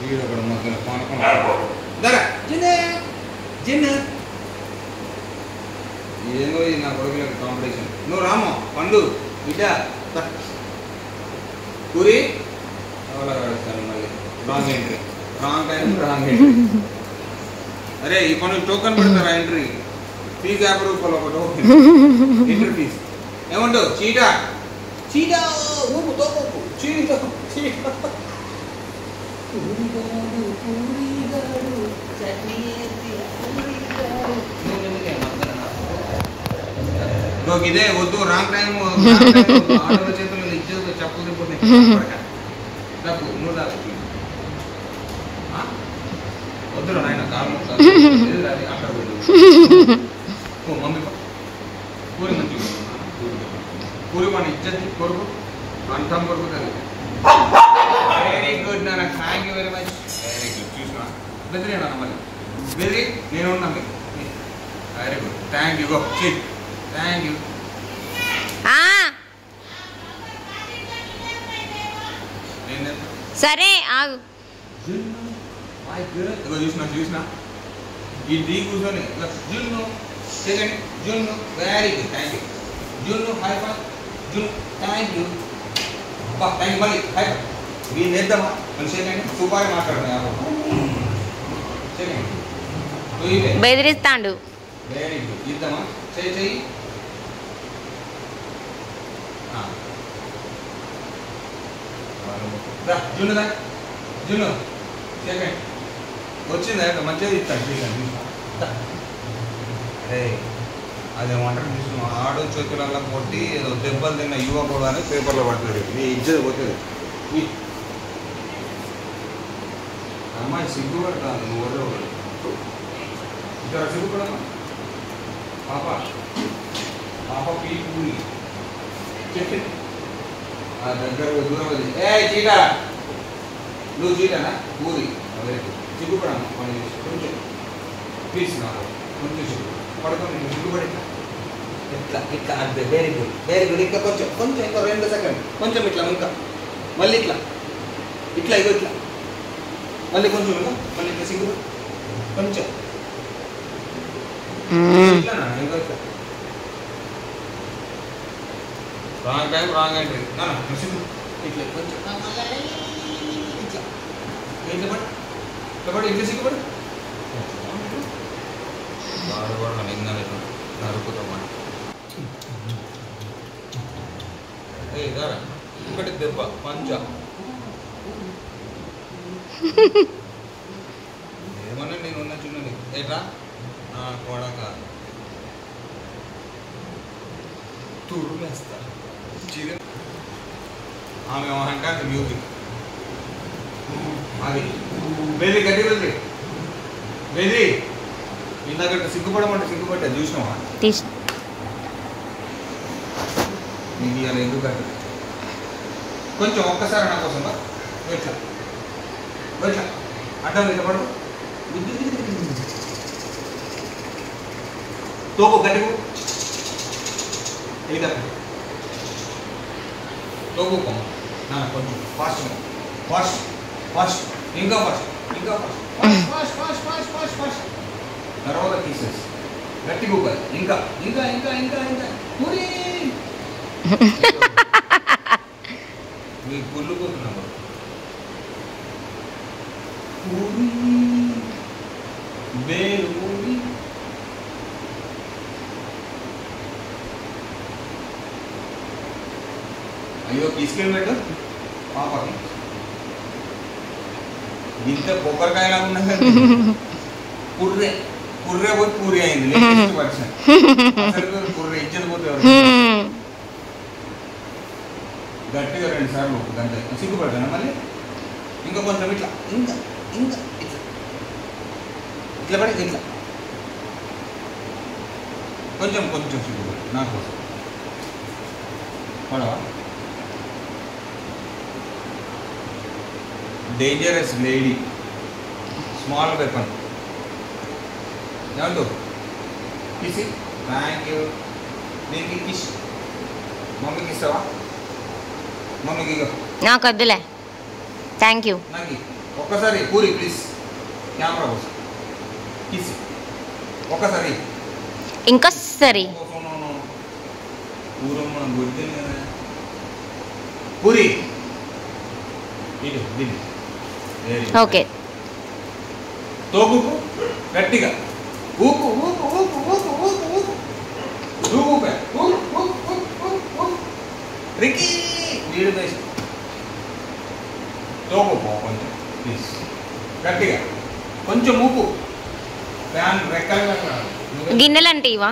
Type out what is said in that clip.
వీడు అక్కడ మధ్యలో పానకం దరా జిన్న ఏందో ఇది నా కొడుకులకు కాంపిటీషన్. నువ్వు రామో పండు బిడ్డ పూరి ఎవరో కడుస్తాను మళ్ళీ wrong entry wrong time wrong entry. అరే ఈ పనులు టోకన్ పెడతారా ఎంట్రీ ఫీజు 50 రూపాయలు ఒక టోకెన్ ఎంట్రీ ఫీజు ఏమంటావు చీటా చీటా ఊపు తోపు చీటా చీటా ఇదే వద్దు రాంగ్ టైం ఆడల చేతులు ఇచ్చేది చెప్పులు తిప్పుతున్నాయి నువ్వు వద్దురా నాయన కాలు అక్కడ మమ్మీ పూరి మంచి పూరి మన ఇచ్చేది కొరకు అంతం కొరకు వెరీ గుడ్ నాన్న thank you very much very good చూసినా బెదిరేనా మళ్ళీ బెదిరి నేను ఉన్నాను very good thank you go thank you. సరే ఆగు చూసిన చూసిన ఈ డీ కూర్చొని జున్ను సెకండ్ జున్ను వెరీ గుడ్ థ్యాంక్ యూ జున్ను హై ఫైవ్ జున్ను థ్యాంక్ యూ అబ్బా థ్యాంక్ యూ మళ్ళీ హై ఫైవ్ మీరు నేద్దామా మళ్ళీ సెకండ్ సూపర్ మాట్లాడుతున్నా సెకండ్ బెదిరిస్తాడు వెరీ గుడ్ ఇద్దామా చెయ్యి చెయ్యి జున్నుదా జున్ను సెకండ్ వచ్చిందా మంచిగా ఇస్తాను అరే అదే వంటలు తీసుకున్నాం ఆడు చేతులల్లా కొట్టి ఏదో దెబ్బలు తిన్న యువకుడు అని పేపర్లో పడుతుంది నీ ఇజ్జత పోతుంది అమ్మాయి సిగ్గుపడతాను నువ్వు ఎవరో ఇక్కడ సిగ్గుపడమ్మా పాప పాప పీపుని చెప్పి ఆ దగ్గర దూరం ఏ చీట నువ్వు చీటనా పూరి సిగ్గుపడమ్మా పని చేసి కొంచెం ప్లీజ్ నాకు కొంచెం సిగ్గు పడుకొని సిగ్గుపడి ఇట్లా ఇట్లా అంతే వెరీ గుడ్ ఇంకా కొంచెం కొంచెం ఇంకా 2 సెకండ్ కొంచెం ఇట్లా ఇంకా మళ్ళీ ఇట్లా ఇట్లా ఇగో ఇట్లా మళ్ళీ కొంచెం ఇంకా మళ్ళీ ఇట్లా సిగ్గు కొంచెం ఇట్లానా ఇంకా ఇట్లా రాంగ్ టైం రాంగ్ ఎంట్రీ సిగ్గు ఇట్లా కొంచెం ఇట్లా ఇట్లా పడి ఇట్లా పడి ఇట్లా సిగ్గుపడి వాడు కూడా నన్ను ఇంకా నరుకుతామని ఏ దారా ఒకటి దెబ్బ పంచ ఏమన్నా నేను ఉన్న చూడండి ఏట్రా నా కొడక తురుమేస్తా చిరు ఆమె అంటే మ్యూజిక్ అది బెదిరి గట్టి బెదిరి ఇందాక సిగ్గుపడమంటే సిగ్గుపడ్డా చూసినావా నీకు ఇవాళ ఎందుకు కట్ట కొంచెం ఒక్కసారి నా కోసం ఇట్లా ఇట్లా అడ్డం ఇట్లా పడు తోపు గట్టికు ఇది తోపు నా కొంచెం ఫాస్ట్ ఫాస్ట్ ఫాస్ట్ ఇంకా ఫాస్ట్ ఇంకా fast fast fast fast fast తర్వాత తీసేసి గట్టి కూకాలి ఇంకా ఇంకా ఇంకా ఇంకా ఇంకా పూరి మీ గుళ్ళు పోతున్నాం పూరి బేలూరి అయ్యో తీసుకెళ్ళినట్టు పాపకి ఇంత కొబ్బరికాయలా ఉన్నది పుర్రే పుర్రే పోయి పూరి అయింది లేటెస్ట్ వర్షన్ పుర్రే ఇచ్చేది పోతే గట్టిగా 2 సార్లు గంట సిగ్గుపడతాను మళ్ళీ ఇంకా కొంచెం ఇట్లా ఇంకా ఇంకా ఇట్లా ఇట్లా పడి ఇట్లా కొంచెం కొంచెం సిగ్గుపడి నా కోసం పడవా డేంజరస్ లేడీ స్మాల్ వెపన్ ఏమంటూ కిసి థ్యాంక్ యూ దీనికి కిస్ మమ్మీకి ఇస్తావా మమ్మీకి నాకు వద్దులే థ్యాంక్ యూ నాకు ఒక్కసారి పూరి ప్లీజ్, కెమెరా కోసం కిస్ ఒక్కసారి. ఇంకొకసారి పూరమ్మ గుర్తుంది కదా పూరి ఇది దీన్ని. ఓకే. తోగుకు గట్టిగా ఊపు ఊపు ఊపు ఊపు ఊపు ఊపు ఊపే రికీ వీడు వేసి తోగు కొంచెం ప్లీజ్ గట్టిగా కొంచెం ఊపు ఫ్యాన్ రెక్కలుగా. గిన్నెలు అంటే ఇవా?